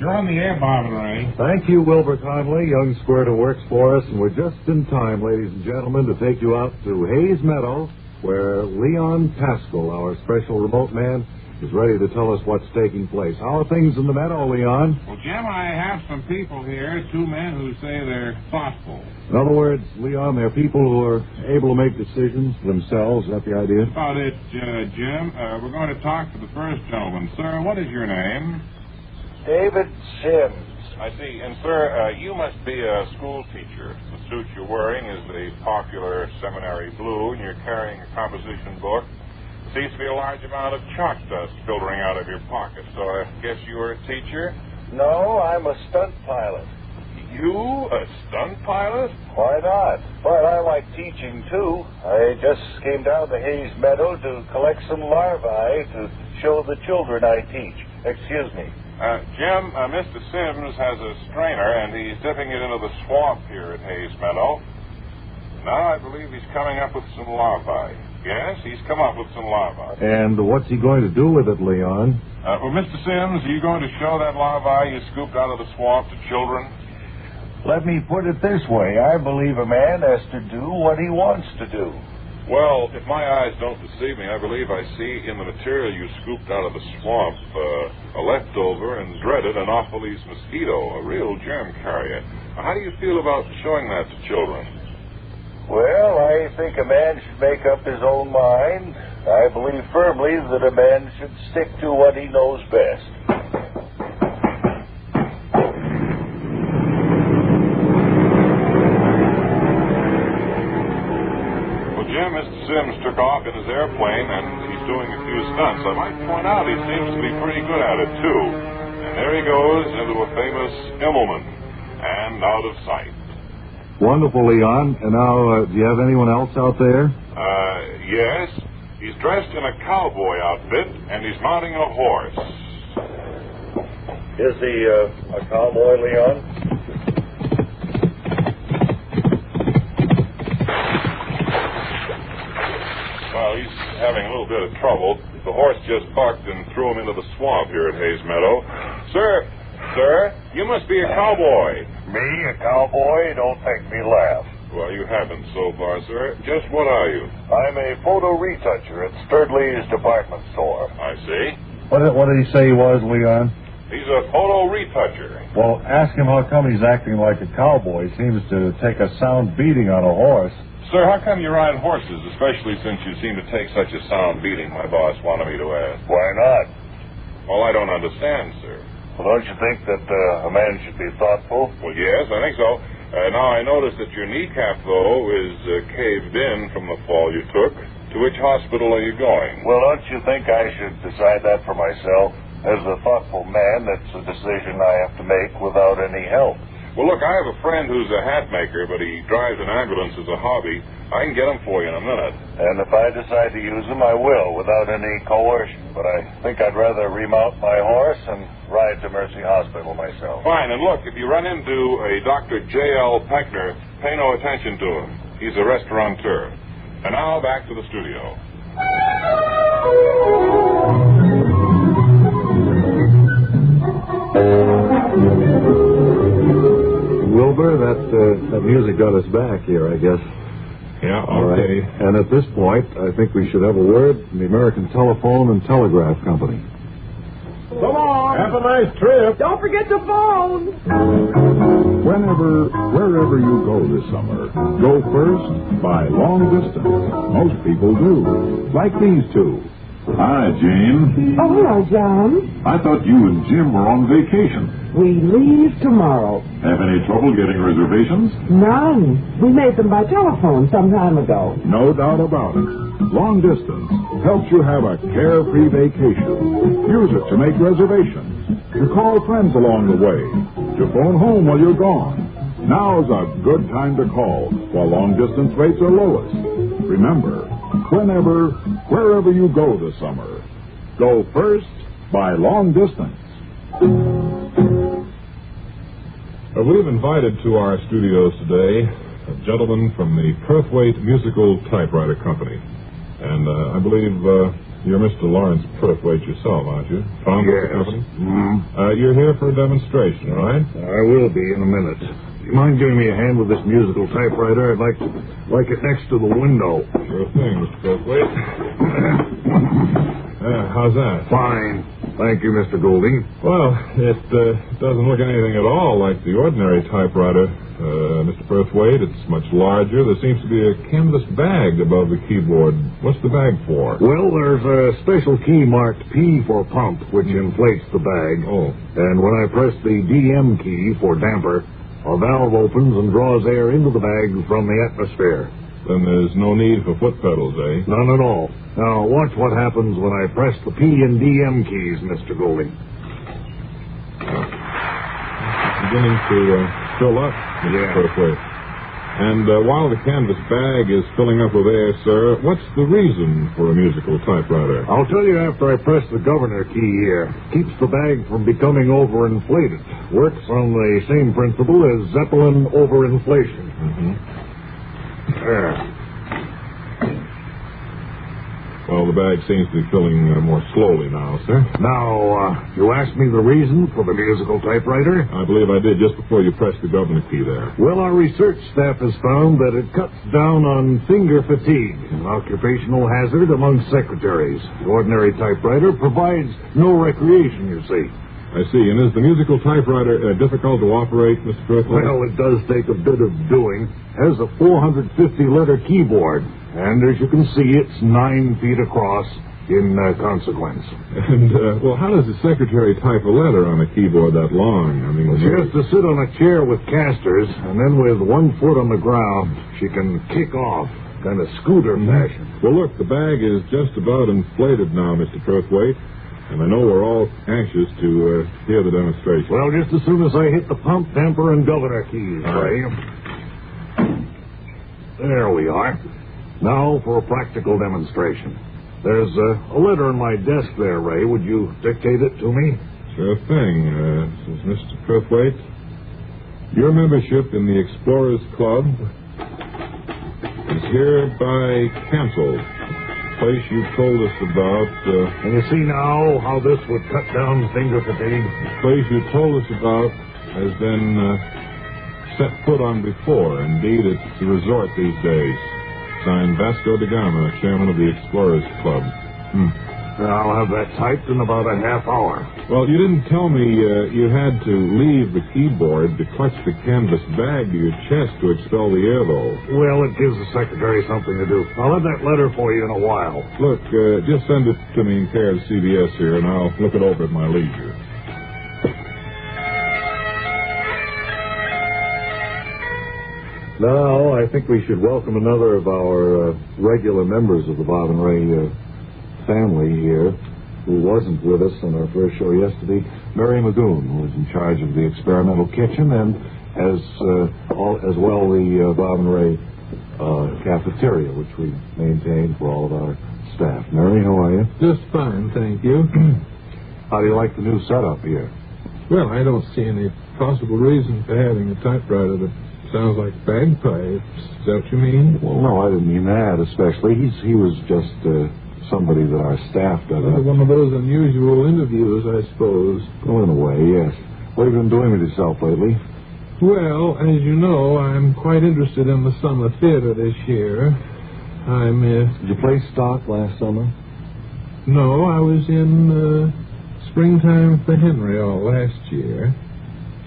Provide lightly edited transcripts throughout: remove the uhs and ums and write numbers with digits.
You're on the air, Matinee. Thank you, Wilbur Conley, young squirt who works for us, and we're just in time, ladies and gentlemen, to take you out to Hayes Meadow, where Leon Pascal, our special remote man, is ready to tell us what's taking place. How are things in the meadow, Leon? Well, Jim, I have some people here, two men who say they're thoughtful. In other words, Leon, they're people who are able to make decisions themselves. Is that the idea? That's about it, Jim. We're going to talk to the first gentleman. Sir, what is your name? David Sims. I see. And, sir, you must be a school teacher. The suit you're wearing is the popular seminary blue, and you're carrying a composition book. There seems to be a large amount of chalk dust filtering out of your pocket, so I guess you're a teacher? No, I'm a stunt pilot. You? A stunt pilot? Why not? But I like teaching, too. I just came down to Hayes Meadow to collect some larvae to show the children I teach. Excuse me. Jim, Mr. Sims has a strainer, and he's dipping it into the swamp here at Hayes Meadow. Now I believe he's coming up with some larvae. Yes, he's come up with some larvae. And what's he going to do with it, Leon? Well, Mr. Sims, are you going to show that larvae you scooped out of the swamp to children? Let me put it this way. I believe a man has to do what he wants to do. Well, if my eyes don't deceive me, I believe I see in the material you scooped out of the swamp a leftover and dreaded Anopheles mosquito, a real germ carrier. How do you feel about showing that to children? Well, I think a man should make up his own mind. I believe firmly that a man should stick to what he knows best. Mr. Sims took off in his airplane, and he's doing a few stunts. I might point out he seems to be pretty good at it, too. And there he goes into a famous Immelman, and out of sight. Wonderful, Leon. And now, do you have anyone else out there? Yes. He's dressed in a cowboy outfit, and he's mounting a horse. Is he a cowboy, Leon? Well, he's having a little bit of trouble. The horse just bucked and threw him into the swamp here at Hayes Meadow. Sir, you must be a cowboy. Me, a cowboy? Don't make me laugh. Well, you haven't so far, sir. Just what are you? I'm a photo retoucher at Sturdley's department store. I see. What did he say he was, Leon? He's a photo retoucher. Well, ask him how come he's acting like a cowboy. He seems to take a sound beating on a horse. Sir, how come you ride horses, especially since you seem to take such a sound beating, my boss wanted me to ask? Why not? Well, I don't understand, sir. Well, don't you think that a man should be thoughtful? Well, yes, I think so. Now, I notice that your kneecap, though, is caved in from the fall you took. To which hospital are you going? Well, don't you think I should decide that for myself? As a thoughtful man, that's a decision I have to make without any help. Well, look, I have a friend who's a hat maker, but he drives an ambulance as a hobby. I can get him for you in a minute. And if I decide to use him, I will, without any coercion. But I think I'd rather remount my horse and ride to Mercy Hospital myself. Fine, and look, if you run into a Dr. J.L. Peckner, pay no attention to him. He's a restaurateur. And now, back to the studio. Wilbur, that music got us back here, I guess. Yeah, All okay. right. And at this point, I think we should have a word from the American Telephone and Telegraph Company. Come on. Have a nice trip. Don't forget the phone. Wherever you go this summer, go first by long distance. Most people do. Like these two. Hi, Jane. Oh, hello, John. I thought you and Jim were on vacation. We leave tomorrow. Have any trouble getting reservations? None. We made them by telephone some time ago. No doubt about it. Long distance helps you have a carefree vacation. Use it to make reservations, to call friends along the way, to phone home while you're gone. Now's a good time to call while long-distance rates are lowest. Remember, wherever you go this summer, go first by long distance. We've invited to our studios today a gentleman from the Perthwaite Musical Typewriter Company. And I believe you're Mr. Lawrence Perthwaite yourself, aren't you? Founder of the company? Mm-hmm. You're here for a demonstration, right? I will be in a minute. Do you mind giving me a hand with this musical typewriter? I'd like it next to the window. Sure thing, Mr. Perthwaite. How's that? Fine. Thank you, Mr. Goulding. Well, it doesn't look anything at all like the ordinary typewriter, Mr. Perthwaite. It's much larger. There seems to be a canvas bag above the keyboard. What's the bag for? Well, there's a special key marked P for pump, which inflates the bag. Oh. And when I press the DM key for damper, a valve opens and draws air into the bag from the atmosphere. Then there's no need for foot pedals, eh? None at all. Now, watch what happens when I press the P and DM keys, Mr. Goulding. Beginning to fill up, Mr. Perthwaite. And while the canvas bag is filling up with air, sir, what's the reason for a musical typewriter? I'll tell you after I press the governor key here. Keeps the bag from becoming overinflated. Works on the same principle as Zeppelin overinflation. Mm-hmm. There. Well, the bag seems to be filling more slowly now, sir. Now, you asked me the reason for the musical typewriter? I believe I did just before you pressed the governor key there. Well, our research staff has found that it cuts down on finger fatigue, an occupational hazard among secretaries. The ordinary typewriter provides no recreation, you see. I see. And is the musical typewriter difficult to operate, Mr. Perthwaite? Well, it does take a bit of doing. Has a 450-letter keyboard, and as you can see, it's 9 feet across in consequence. And, well, how does the secretary type a letter on a keyboard that long? I mean, she has to sit on a chair with casters, and then with 1 foot on the ground, she can kick off, kind of scooter fashion. Well, look, the bag is just about inflated now, Mr. Perthwaite. And I know we're all anxious to hear the demonstration. Well, just as soon as I hit the pump, damper, and governor keys, Ray. There we are. Now for a practical demonstration. There's a letter on my desk there, Ray. Would you dictate it to me? Sure thing. This is Mr. Perthwaite. Your membership in the Explorers Club is hereby canceled. Place you told us about. And you see now how this would cut down finger fatigue? The place you told us about has been set foot on before. Indeed, it's a resort these days. Signed Vasco da Gama, chairman of the Explorers Club. I'll have that typed in about a half hour. Well, you didn't tell me you had to leave the keyboard to clutch the canvas bag to your chest to expel the air, though. Well, it gives the secretary something to do. I'll have that letter for you in a while. Look, just send it to me in care of CBS here, and I'll look it over at my leisure. Now, I think we should welcome another of our regular members of the Bob and Ray family here, who wasn't with us on our first show yesterday, Mary Magoon, who is in charge of the experimental kitchen, and as well the Bob and Ray cafeteria, which we maintain for all of our staff. Mary, how are you? Just fine, thank you. How do you like the new setup here? Well, I don't see any possible reason for having a typewriter that sounds like bagpipes. Is that what you mean? Well, no, I didn't mean that especially. He was just somebody that our staff does. One of those unusual interviews, I suppose. Well, in a way, yes. What have you been doing with yourself lately? Well, as you know, I'm quite interested in the summer theater this year. Did you play stock last summer? No, I was in Springtime for Henry all last year.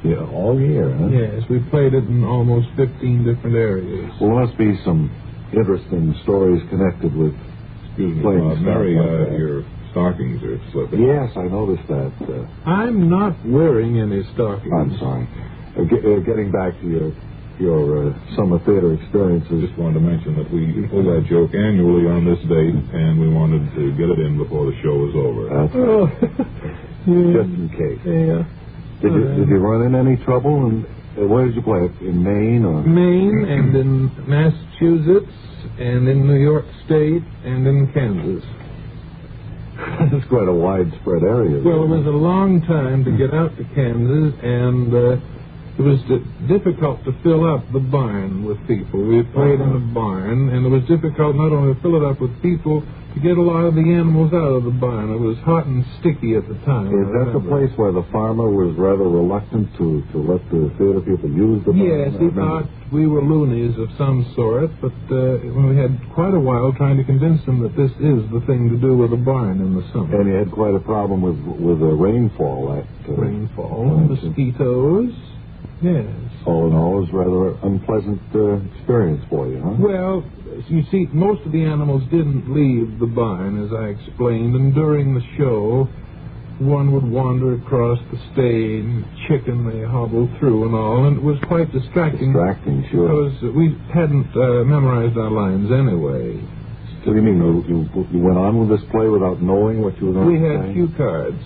Yeah, all year, huh? Yes, we played it in almost 15 different areas. Well, there must be some interesting stories connected with Excuse me, playing Bob. stock Mary, like that. your stockings are slipping. Yes, I noticed that. I'm not wearing any stockings. I'm sorry. Getting back to your summer theater experiences. I just wanted to mention that we pull that joke annually on this date, and we wanted to get it in before the show was over. That's Oh, yeah. just in case. Yeah. Did you run in any trouble? And where did you play? In Maine or Maine and in Massachusetts and in New York State and in Kansas. It's quite a widespread area. Well, it was a long time to get out to Kansas, and it was difficult to fill up the barn with people. We played in a barn, and it was difficult not only to fill it up with people, to get a lot of the animals out of the barn. It was hot and sticky at the time. Is that the place where the farmer was rather reluctant to let the theater people use the barn? Yes, he thought we were loonies of some sort, but we had quite a while trying to convince him that this is the thing to do with a barn in the summer. And you had quite a problem with the rainfall. Rainfall, mosquitoes. Yes. All in all, it was rather unpleasant experience for you, huh? Well, you see, most of the animals didn't leave the barn, as I explained, and during the show, one would wander across the stage, chicken they hobbled through and all, and it was quite distracting. Distracting, sure. Because we hadn't memorized our lines anyway. What do you mean? You went on with this play without knowing what you were going to say? We had cue cards.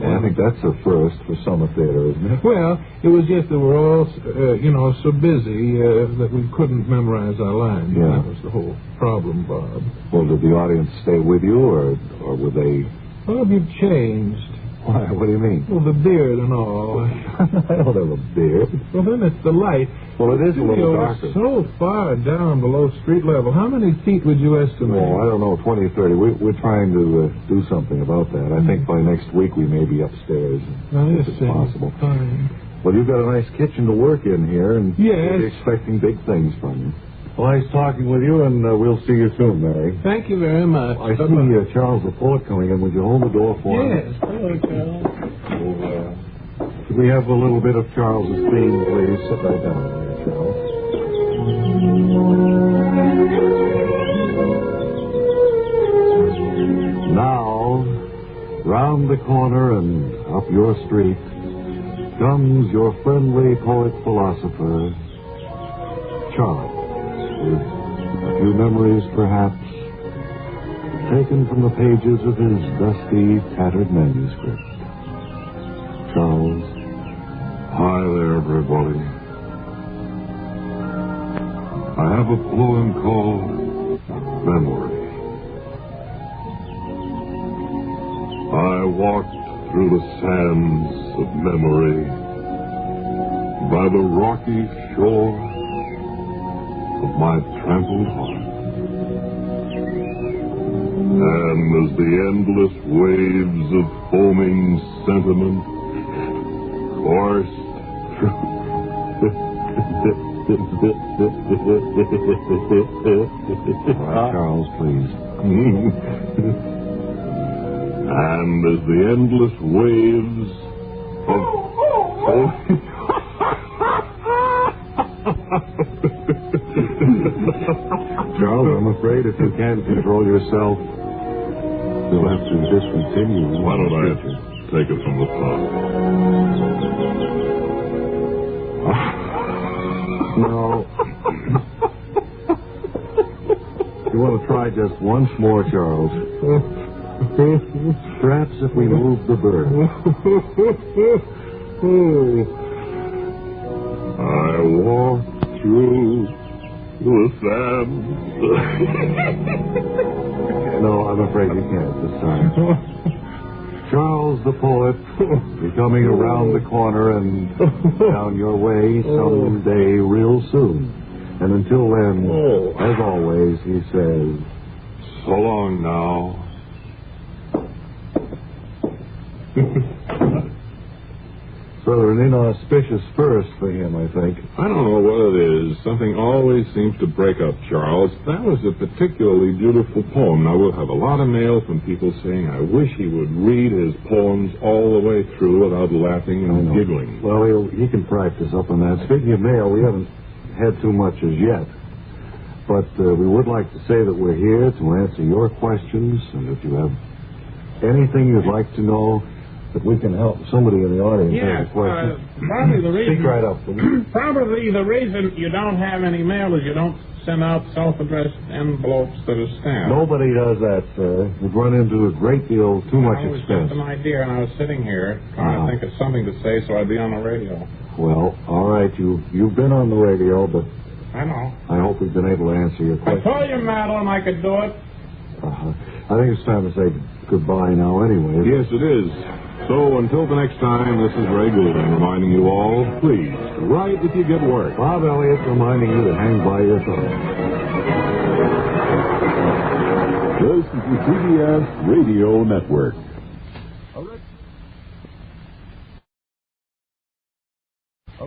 Well, I think that's a first for summer theater, isn't it? Well, it was just that we're all, so busy that we couldn't memorize our lines. Yeah. That was the whole problem, Bob. Well, did the audience stay with you, or were they... Bob, you've changed. Why? What do you mean? Well, the beard and all. I don't have a beard. Well, then it's the light. Well, it is a little darker. It's so far down below street level. How many feet would you estimate? Well, I don't know, 20 or 30. We're trying to do something about that. I think by next week we may be upstairs, if it's possible. Fine. Well, you've got a nice kitchen to work in here, and yes. we'll be expecting big things from you. Well, nice talking with you, and we'll see you soon, Mary. Thank you very much. I see Charles the poet coming in. Would you hold the door for him? Yes. Hello, Charles. Could we have a little bit of Charles's theme, please? Sit right down there, Charles. Now, round the corner and up your street comes your friendly poet-philosopher, Charles, with a few memories, perhaps, taken from the pages of his dusty, tattered manuscript. Charles. Hi there, everybody. I have a poem called Memory. I walked through the sands of memory by the rocky shore of my trampled heart. And as the endless waves of foaming sentiment coursed All right, Charles, please. And as the endless waves of Charles, I'm afraid if you can't control yourself, you'll have to discontinue. Why don't I take it from the top? No. You want to try just once more, Charles? Perhaps if we move the bird. I walked through the sands. No, I'm afraid you can't this time. Charles the poet, you're coming around the corner and down your way someday real soon. And until then, as always, he says, so long now. Rather an inauspicious first for him, I think. I don't know what it is. Something always seems to break up Charles. That was a particularly beautiful poem. Now, we'll have a lot of mail from people saying, I wish he would read his poems all the way through without laughing and giggling. Well, he can practice up on that. Speaking of mail, we haven't had too much as yet. But we would like to say that we're here to answer your questions. And if you have anything you'd like to know, that we can help somebody in the audience have a question. Probably the reason. Speak right up, please. Probably the reason you don't have any mail is you don't send out self-addressed envelopes that are stamped. Nobody does that, sir. We've run into a great deal too much It was expense. just an idea, and I was sitting here trying to think of something to say so I'd be on the radio. Well, all right, you've been on the radio, but I know. I hope we've been able to answer your I question. told you, Madeline, I could do it. I think it's time to say goodbye now anyway. Yes, it is. So until the next time, this is Ray Goulding reminding you all, please, write if you get work. Bob Elliott reminding you to hang by your thumb. This is the CBS Radio Network. A